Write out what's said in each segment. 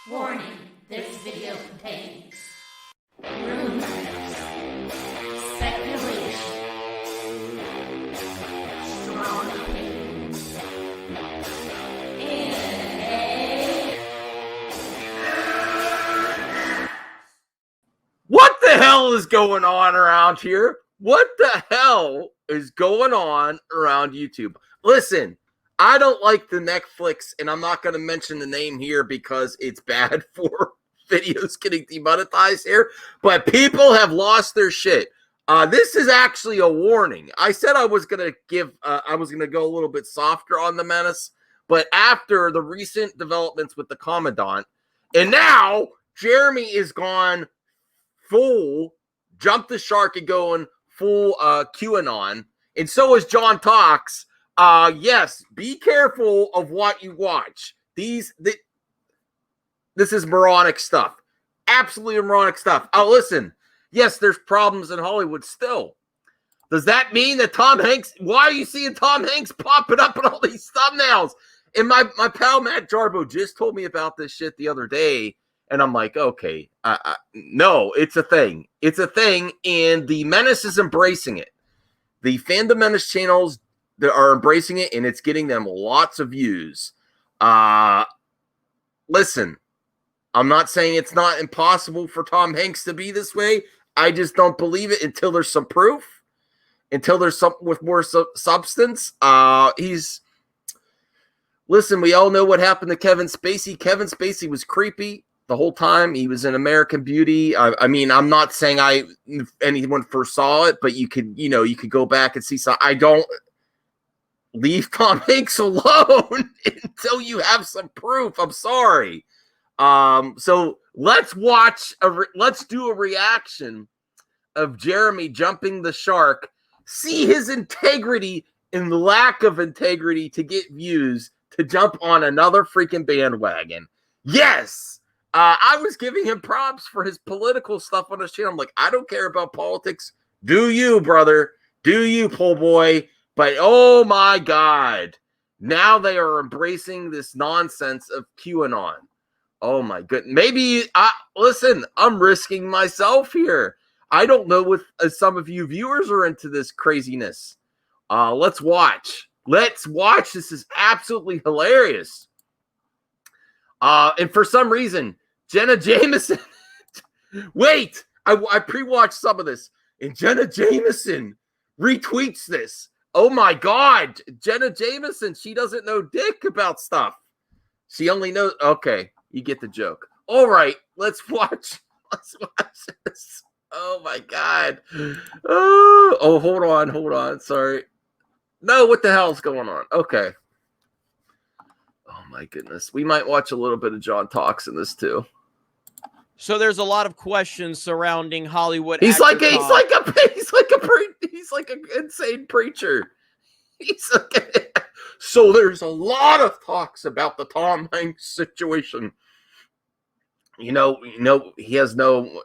Warning, this video contains rumors, speculation, strong opinions, What the hell is going on around here? What the hell is going on around YouTube? Listen, I don't like the Netflix, and I'm not going to mention the name here because it's bad for videos getting demonetized here, but people have lost their shit. This is actually a warning. I said I was going to go a little bit softer on the menace, but after the recent developments with the Commandant, and now Jeremy is gone full, jump the shark and going full QAnon, and so is John Talks. Yes, be careful of what you watch. This is moronic stuff. Absolutely moronic stuff. Oh, listen. Yes, there's problems in Hollywood still. Does that mean that Tom Hanks, why are you seeing Tom Hanks popping up in all these thumbnails? And my pal Matt Jarbo just told me about this shit the other day, and I'm like, okay, no, it's a thing. It's a thing, and the Menace is embracing it. The Fandom Menace channels that are embracing it, and it's getting them lots of views. Listen, I'm not saying it's not impossible for Tom Hanks to be this way. I just don't believe it until there's some proof, until there's something with more substance. Listen, we all know what happened to Kevin Spacey. Kevin Spacey was creepy the whole time. He was in American Beauty. I mean, I'm not saying anyone foresaw it, but you could go back and see some. I don't leave Tom Hanks alone until you have some proof. I'm sorry. So let's do a reaction of Jeremy jumping the shark, see his integrity and the lack of integrity to get views, to jump on another freaking bandwagon. Yes, I was giving him props for his political stuff on his channel. I'm like, I don't care about politics. Do you, brother? Do you, pull boy? But oh my God, now they are embracing this nonsense of QAnon. Oh my goodness. Maybe, listen, I'm risking myself here. I don't know if some of you viewers are into this craziness. Let's watch. Let's watch. This is absolutely hilarious. And for some reason, Jenna Jameson, wait, I pre-watched some of this, and Jenna Jameson retweets this. Oh my God, Jenna Jameson, she doesn't know dick about stuff. She only knows, okay, you get the joke. All right, let's watch this. Oh my God. Oh, hold on. Sorry. No, what the hell's going on? Okay. Oh my goodness. We might watch a little bit of John Talks in this too. So there's a lot of questions surrounding Hollywood. He's like an insane preacher. So there's a lot of talks about the Tom Hanks situation. He has no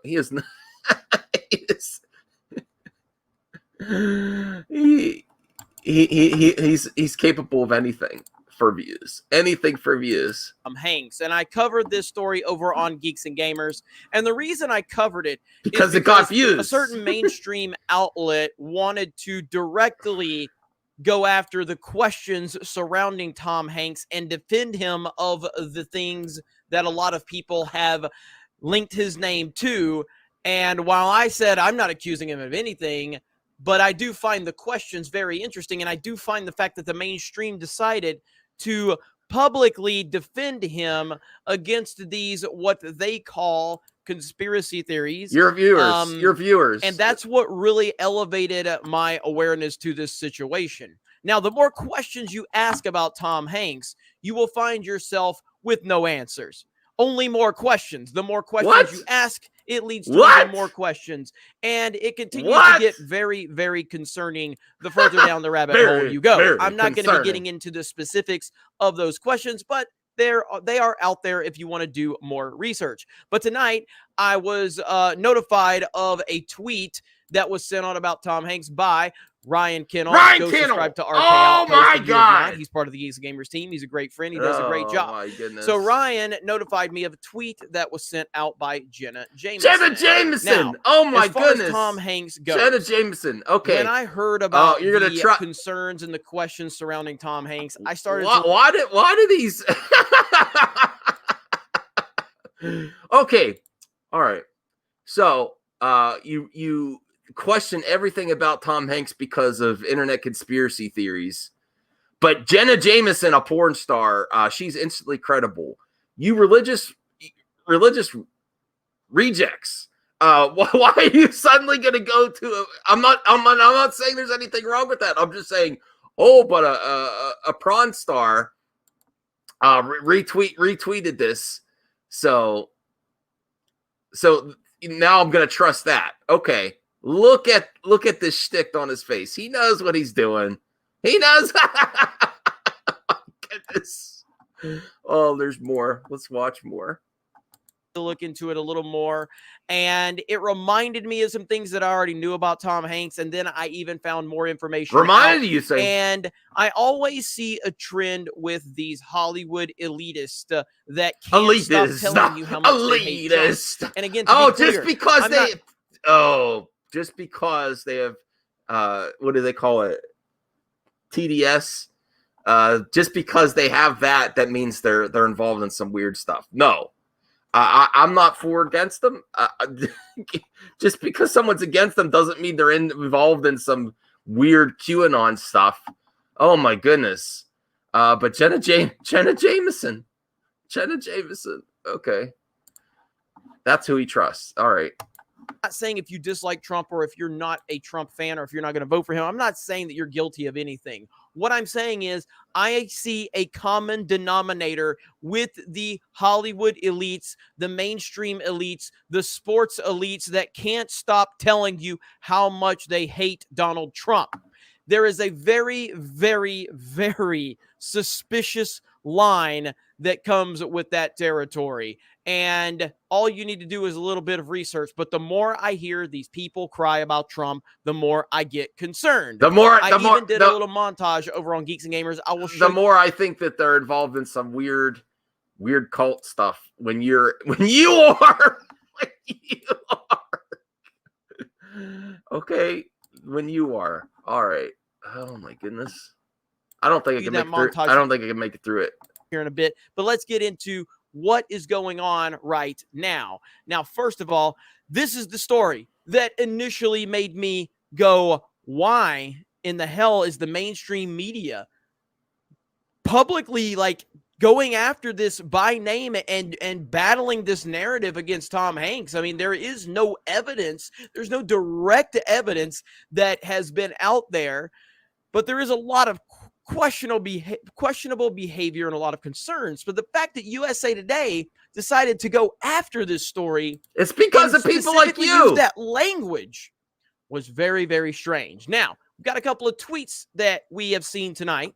he's capable of anything for views. Anything for views. Hanks, and I covered this story over on Geeks and Gamers, and the reason I covered it is because it got views. A certain mainstream outlet wanted to directly go after the questions surrounding Tom Hanks and defend him of the things that a lot of people have linked his name to. And while I said I'm not accusing him of anything, but I do find the questions very interesting, and I do find the fact that the mainstream decided to publicly defend him against these, what they call conspiracy theories. Your viewers. And that's what really elevated my awareness to this situation. Now, the more questions you ask about Tom Hanks, you will find yourself with no answers. Only more questions. The more questions you ask, it leads to even more questions. And it continues to get very, very concerning the further down the rabbit hole you go. I'm not going to be getting into the specifics of those questions, but they are out there if you want to do more research. But tonight, I was notified of a tweet that was sent out about Tom Hanks by Ryan Kennel. Ryan Go Kennel. subscribe to RK Oh Outpost my if you have not. God. He's part of the Geeks and Gamers team. He's a great friend. He does a great Oh job. my goodness. So Ryan notified me of a tweet that was sent out by Jenna Jameson. Jenna Jameson. Now, Oh my as far goodness. as Tom Hanks goes, Jenna Jameson. Okay. when I heard about you're gonna the concerns and the questions surrounding Tom Hanks, I started to why did these Okay. All right. So, you question everything about Tom Hanks because of internet conspiracy theories. But Jenna Jameson, a porn star, she's instantly credible. You religious rejects. Why are you suddenly going to go to? I'm not saying there's anything wrong with that. I'm just saying, but a porn star retweeted this, so now I'm going to trust that. Okay, look at this shtick on his face. He knows what he's doing. He knows. Goodness. Oh, there's more. Let's watch more. to look into it a little more, and it reminded me of some things that I already knew about Tom Hanks, and then I even found more information. Reminded you, say? And I always see a trend with these Hollywood elitists that can't stop telling you how much they hate Trump. And again, just because they have what do they call it? TDS. Just because they have that means they're involved in some weird stuff. No. I'm not for or against them. Just because someone's against them doesn't mean they're involved in some weird QAnon stuff. Oh my goodness. But Jenna Jameson. Okay. That's who he trusts. All right. I'm not saying if you dislike Trump or if you're not a Trump fan or if you're not going to vote for him, I'm not saying that you're guilty of anything. What I'm saying is I see a common denominator with the Hollywood elites, the mainstream elites, the sports elites that can't stop telling you how much they hate Donald Trump. There is a very, very, very suspicious line that comes with that territory. And all you need to do is a little bit of research. But the more I hear these people cry about Trump, the more I get concerned. I did a little montage over on Geeks and Gamers. I will show the more I think that they're involved in some weird cult stuff when you are. Okay, when you are. All right. Oh my goodness. I don't think I can make it through it here in a bit, but let's get into what is going on right now. Now, first of all, this is the story that initially made me go, why in the hell is the mainstream media publicly going after this by name and battling this narrative against Tom Hanks? I mean, there is no evidence. There's no direct evidence that has been out there, but there is a lot of questionable behavior and a lot of concerns. But the fact that USA Today decided to go after this story, it's because of people like you. That language was very, very strange. Now, we've got a couple of tweets that we have seen tonight.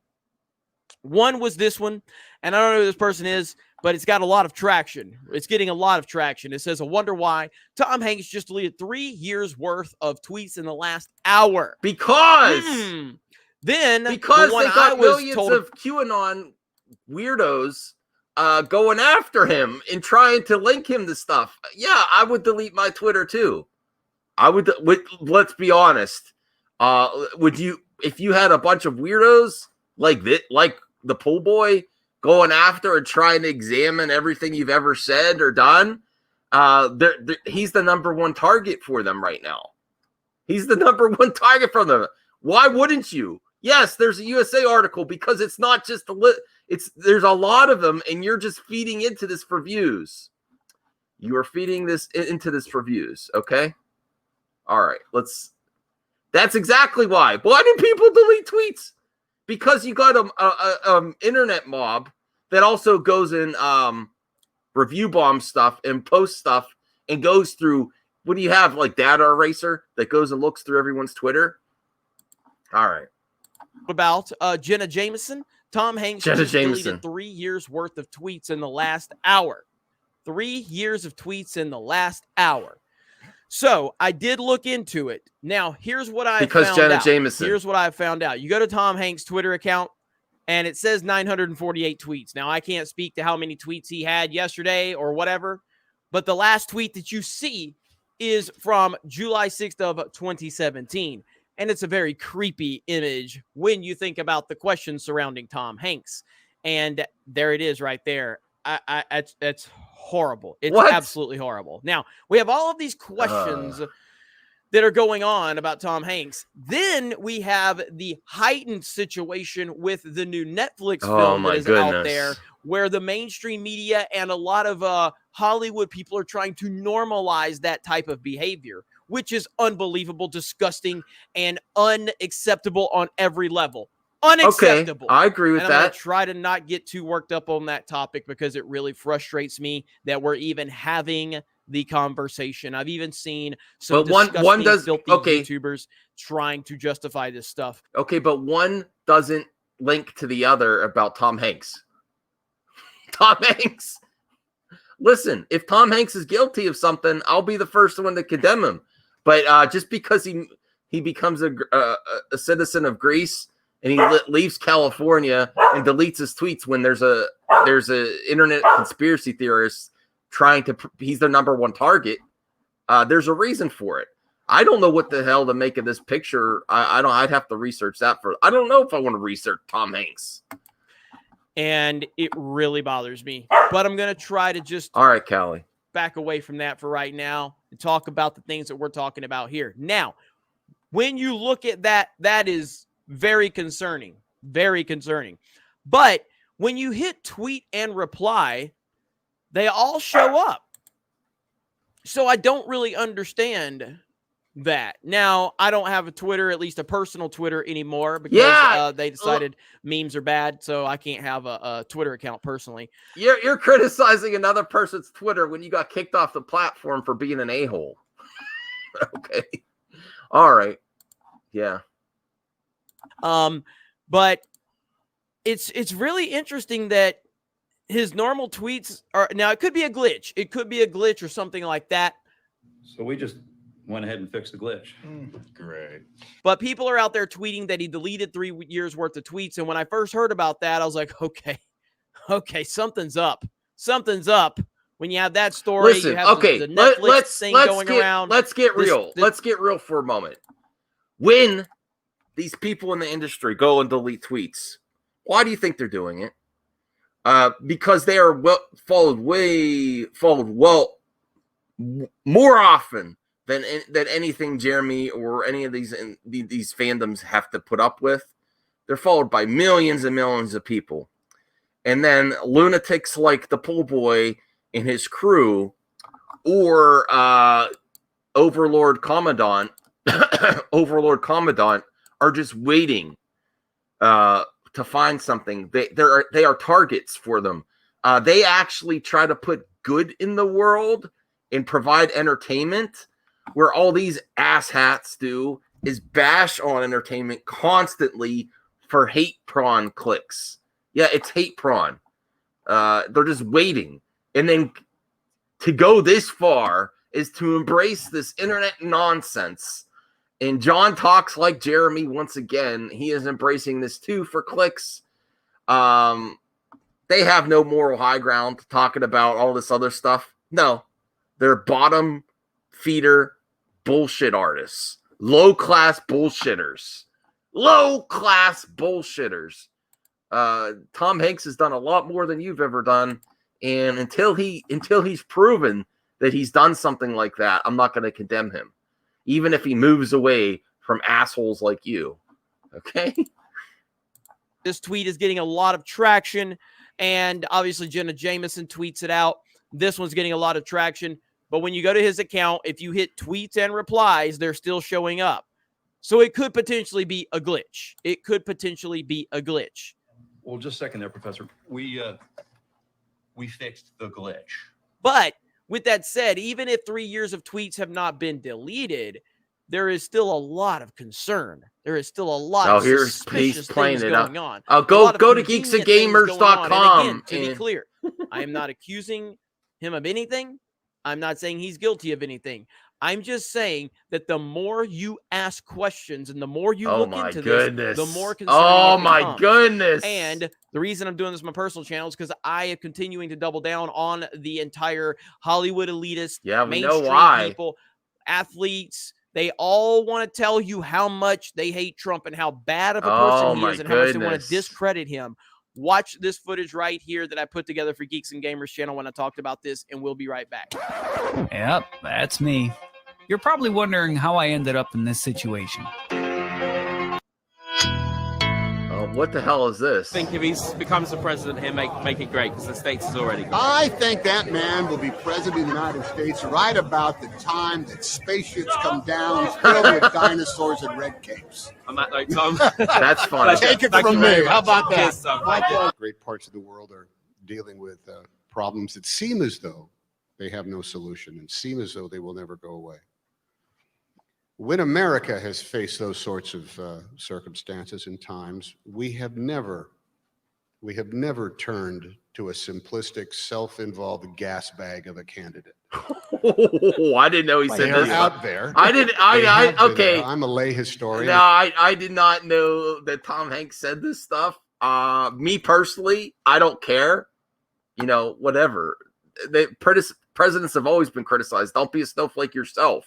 One was this one, and I don't know who this person is, but it's got a lot of traction. It's getting a lot of traction. It says, I wonder why Tom Hanks just deleted 3 years worth of tweets in the last hour. Because they got millions of QAnon weirdos going after him and trying to link him to stuff. Yeah, I would delete my Twitter too. Let's be honest. Would you, if you had a bunch of weirdos like the pool boy going after and trying to examine everything you've ever said or done? He's the number one target for them right now. He's the number one target for them. Why wouldn't you? Yes, there's a USA article because it's not just there's a lot of them, and you're just feeding into this for views. You are feeding this into this for views, okay? All right, that's exactly why. Why do people delete tweets? Because you got a internet mob that also goes in review bomb stuff and post stuff and goes through, what do you have, like data eraser that goes and looks through everyone's Twitter? All right. About Jenna Jameson. Tom Hanks deleted 3 years worth of tweets in the last hour. 3 years of tweets in the last hour. So I did look into it. Now, here's what I Because found Jenna out. Jameson. Here's what I found out. You go to Tom Hanks' Twitter account, and it says 948 tweets. Now, I can't speak to how many tweets he had yesterday or whatever, but the last tweet that you see is from July 6th of 2017. And it's a very creepy image when you think about the questions surrounding Tom Hanks. And there it is right there. It's horrible. It's What? absolutely horrible. Now, we have all of these questions that are going on about Tom Hanks. Then we have the heightened situation with the new Netflix film that is out there, where the mainstream media and a lot of Hollywood people are trying to normalize that type of behavior, which is unbelievable, disgusting, and unacceptable on every level. Unacceptable. Okay, I agree with and I'm that. going to try to not get too worked up on that topic because it really frustrates me that we're even having the conversation. I've even seen some disgusting, filthy YouTubers trying to justify this stuff. Okay, but one doesn't link to the other about Tom Hanks. Tom Hanks. Listen, if Tom Hanks is guilty of something, I'll be the first one to condemn him. But just because he becomes a citizen of Greece and he leaves California and deletes his tweets when there's a internet conspiracy theorist trying to, he's their number one target. There's a reason for it. I don't know what the hell to make of this picture. I'd have to research that for. I don't know if I want to research Tom Hanks. And it really bothers me. But I'm going to try to just all right, Callie, back away from that for right now and talk about the things that we're talking about here. Now, when you look at that, that is very concerning. Very concerning. But when you hit tweet and reply, they all show up. So I don't really understand that. Now, I don't have a Twitter, at least a personal Twitter anymore because they decided memes are bad, so I can't have a Twitter account personally. You're criticizing another person's Twitter when you got kicked off the platform for being an a-hole. Okay. All right. Yeah. But it's really interesting that his normal tweets are, now it could be a glitch. It could be a glitch or something like that. So we just went ahead and fixed the glitch. Great. But people are out there tweeting that he deleted 3 years worth of tweets. And when I first heard about that, I was like, okay, something's up. Something's up. When you have that story, listen, you have the Netflix thing going around. Let's get real. Let's get real for a moment. When these people in the industry go and delete tweets, why do you think they're doing it? Because they are followed well more often than anything Jeremy or any of these fandoms have to put up with. They're followed by millions and millions of people. And then lunatics like the pool boy and his crew, or Overlord Commandant are just waiting to find something. They are targets for them. They actually try to put good in the world and provide entertainment, where all these asshats do is bash on entertainment constantly for hate prawn clicks. Yeah, it's hate prawn. They're just waiting. And then to go this far is to embrace this internet nonsense. And John talks like Jeremy once again. He is embracing this too for clicks. They have no moral high ground talking about all this other stuff. No, they're bottom feeder bullshit artists. Low-class bullshitters. Low-class bullshitters. Tom Hanks has done a lot more than you've ever done. And until he's proven that he's done something like that, I'm not going to condemn him. Even if he moves away from assholes like you. Okay? This tweet is getting a lot of traction, and obviously Jenna Jameson tweets it out. This one's getting a lot of traction, but when you go to his account, if you hit tweets and replies, they're still showing up. So it could potentially be a glitch. It could potentially be a glitch. Well, just a second there, Professor. We fixed the glitch. But with that said, even if 3 years of tweets have not been deleted, there is still a lot of concern. There is still a lot of suspicious things going on. Go to geeksandgamers.com. And again, to be clear, I am not accusing him of anything. I'm not saying he's guilty of anything. I'm just saying that the more you ask questions and the more you Oh look my into goodness. this, the more concerning Oh it my becomes. goodness. And the reason I'm doing this on my personal channel is because I am continuing to double down on the entire Hollywood elitist, yeah, we know mainstream why. people, athletes. They all want to tell you how much they hate Trump and how bad of a person he is and how much they want to discredit him. Watch this footage right here that I put together for Geeks and Gamers channel when I talked about this, and we'll be right back. Yep, that's me. You're probably wondering how I ended up in this situation. What the hell is this? I think if he becomes the president, he'll make it great because the States is already great. I think that man will be president of the United States right about the time that spaceships come down filled with dinosaurs and red capes. On that note, Tom. That's funny. Take it Thank from you me. very How much. about that? Cheers, Tom. Great parts of the world are dealing with problems that seem as though they have no solution and seem as though they will never go away. When America has faced those sorts of circumstances and times, we have never turned to a simplistic, self-involved gas bag of a candidate. Oh, I didn't know he said They're this. out there. I didn't. Okay. There. I'm a lay historian. No, I did not know that Tom Hanks said this stuff. Me personally, I don't care. You know, whatever. The presidents have always been criticized. Don't be a snowflake yourself.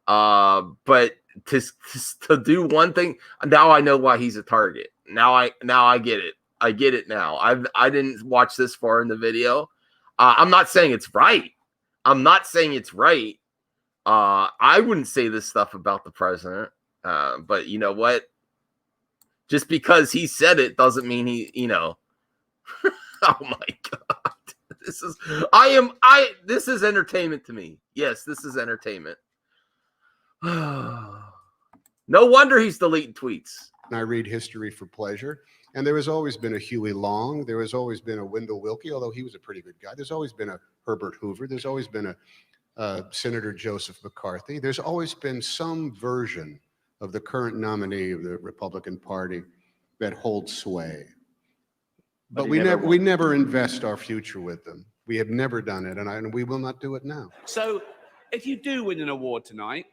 But to do one thing, now I know why he's a target. Now I get it. I get it now. I didn't watch this far in the video. I'm not saying it's right. I wouldn't say this stuff about the president. But you know what? Just because he said it doesn't mean he, you know. Oh my God. This is entertainment to me. Yes, this is entertainment. No wonder he's deleting tweets. I read history for pleasure. And there has always been a Huey Long. There has always been a Wendell Willkie, although he was a pretty good guy. There's always been a Herbert Hoover. There's always been a Senator Joseph McCarthy. There's always been some version of the current nominee of the Republican Party that holds sway. But we never invest our future with them. We have never done it, and we will not do it now. So if you do win an award tonight,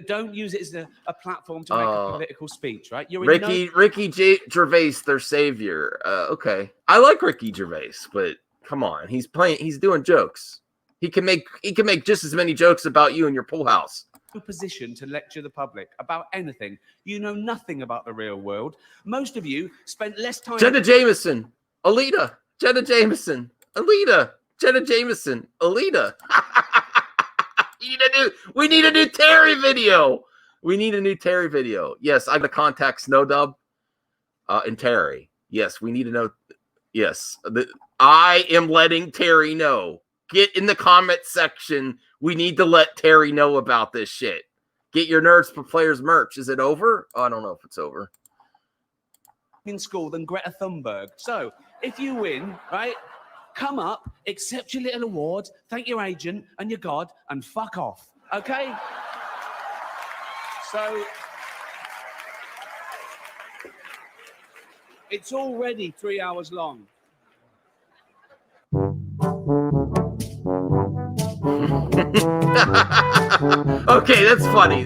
don't use it as a platform to make a political speech, right? You're Ricky Gervais, their savior. Okay, I like Ricky Gervais, but come on, he's doing jokes. He can make just as many jokes about you in your pool house. Position to lecture the public about anything. You know nothing about the real world. Most of you spent less time. Jenna Jameson, Alita. We need a new Terry video. Yes, I got to contact Snowdub and Terry. Yes, we need to know. Yes, I am letting Terry know. Get in the comment section. We need to let Terry know about this shit. Get your Nerds for Players merch. Is it over? Oh, I don't know if it's over. In school than Greta Thunberg. So if you win, right, come up, accept your little award, thank your agent and your God, and fuck off. Okay? So it's already 3 hours long. Okay, that's funny.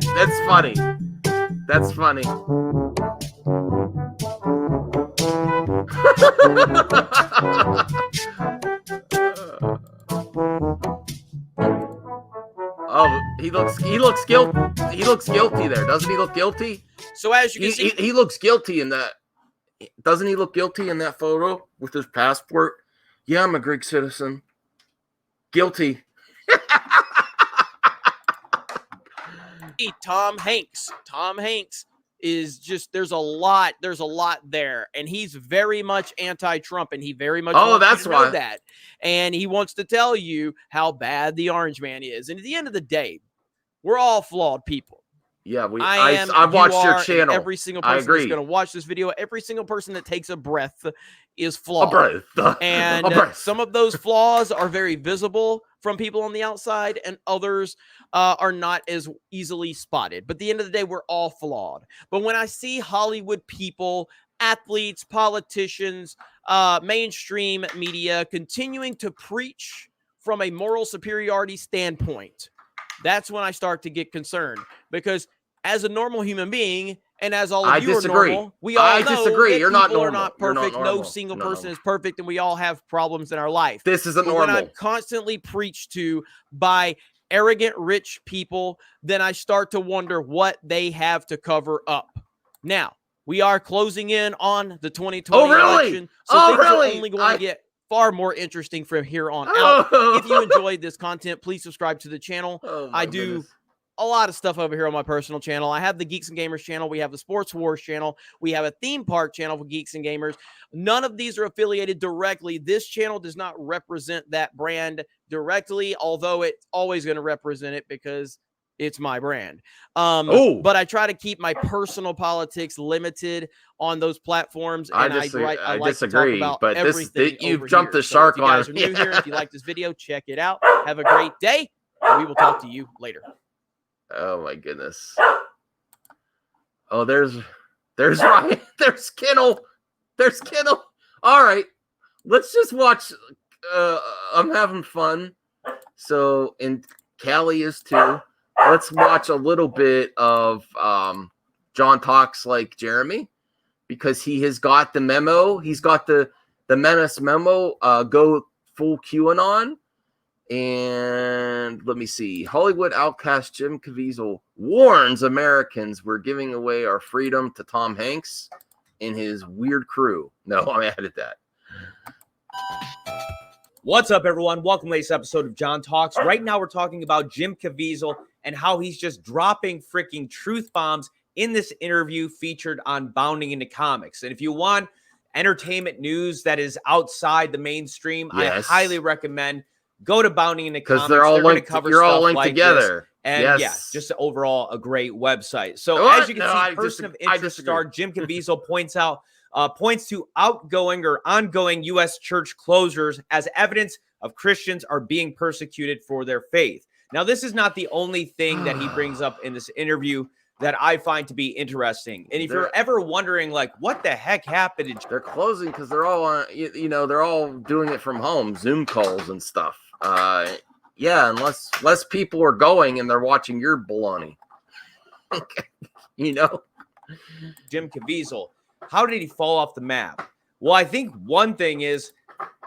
Oh, he looks guilty. He looks guilty there, doesn't he? Look guilty. So as you can see, he looks guilty in that. Doesn't he look guilty in that photo with his passport? Yeah, I'm a Greek citizen. Guilty. Tom Hanks is just there's a lot there, and he's very much anti-Trump, and he very much wants that's you to know why. that, and he wants to tell you how bad the Orange Man is. And at the end of the day, we're all flawed people. Yeah, I've watched your channel. Every single person that's going to watch this video, every single person that takes a breath is flawed. And some of those flaws are very visible from people on the outside, and others are not as easily spotted. But at the end of the day, we're all flawed. But when I see Hollywood people, athletes, politicians, mainstream media continuing to preach from a moral superiority standpoint, that's when I start to get concerned, because as a normal human being, and as all I of you disagree. are normal, we all I know disagree. that You're people not are normal. not You're not perfect. No normal. single You're not person normal. is perfect, and we all have problems in our life. This isn't But when I'm normal. constantly preached to by arrogant rich people, then I start to wonder what they have to cover up. Now, we are closing in on the 2020 election, so things are only going to get far more interesting from here on out. If you enjoyed this content, please subscribe to the channel. I do a lot of stuff over here on my personal channel. I have the Geeks and Gamers channel. We have the Sports Wars channel. We have a theme park channel for Geeks and Gamers. None of these are affiliated directly. This channel does not represent that brand directly, although it's always going to represent it because it's my brand. But I try to keep my personal politics limited on those platforms. And I like disagree, to talk about but everything you've over jumped here. the shark so if you guys on. are new here, if you like this video, check it out. Have a great day. We will talk to you later. Oh my goodness. Oh, there's Ryan. There's Kennel. There's Kennel. All right. Let's just watch. I'm having fun. So, and Callie is too. Let's watch a little bit of John Talks Like Jeremy, because he has got the memo. He's got the Menace memo. Go full QAnon. And let me see. Hollywood outcast Jim Caviezel warns Americans we're giving away our freedom to Tom Hanks and his weird crew. No, I added that. What's up, everyone? Welcome to this episode of John Talks. Right now, we're talking about Jim Caviezel and how he's just dropping freaking truth bombs in this interview featured on Bounding into Comics. And if you want entertainment news that is outside the mainstream, Yes. I highly recommend go to Bounding into Comics. Because they're all linked. You're all linked like together. And yes. yeah, just overall a great website. So What? as you can see, person of interest star Jim Caviezel points to outgoing or ongoing U.S. church closures as evidence of Christians are being persecuted for their faith. Now, this is not the only thing that he brings up in this interview that I find to be interesting. And if you're ever wondering, like, what the heck happened? They're closing because they're all on, they're all doing it from home, Zoom calls and stuff. Yeah, unless less people are going and they're watching your baloney. Jim Caviezel, how did he fall off the map? Well, I think one thing is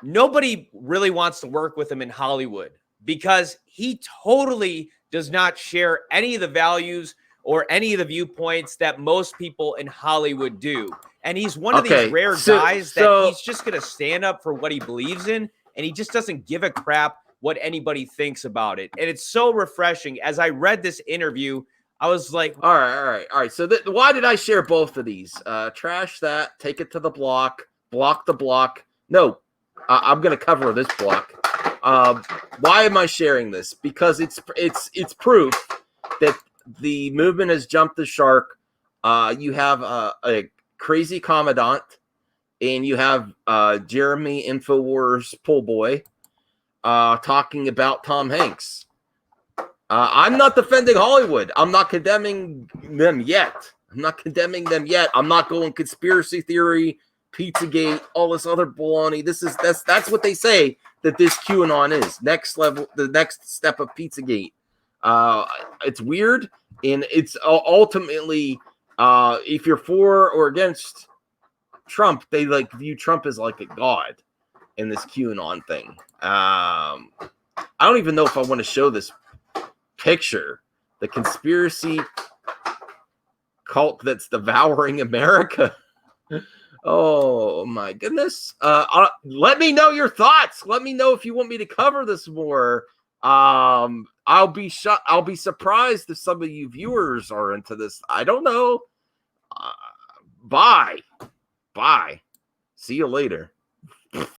nobody really wants to work with him in Hollywood because he totally does not share any of the values or any of the viewpoints that most people in Hollywood do. And he's one of these rare guys that he's just going to stand up for what he believes in, and he just doesn't give a crap what anybody thinks about it. And it's so refreshing. As I read this interview, I was like, all right. So why did I share both of these? Trash that, take it to the block the block. No, I'm going to cover this block. Why am I sharing this? Because it's proof that the movement has jumped the shark. You have a crazy commandant, and you have Jeremy Infowars Pull Boy talking about Tom Hanks. I'm not defending Hollywood. I'm not condemning them yet. I'm not going conspiracy theory, Pizzagate, all this other baloney. That's what they say that this QAnon is. Next level, the next step of Pizzagate. It's weird, and it's ultimately if you're for or against Trump, they view Trump as like a god in this QAnon thing. I don't even know if I want to show this picture. The conspiracy cult that's devouring America. Oh my goodness. Let me know your thoughts. Let me know if you want me to cover this more. I'll be surprised if some of you viewers are into this. I don't know. Bye. See you later.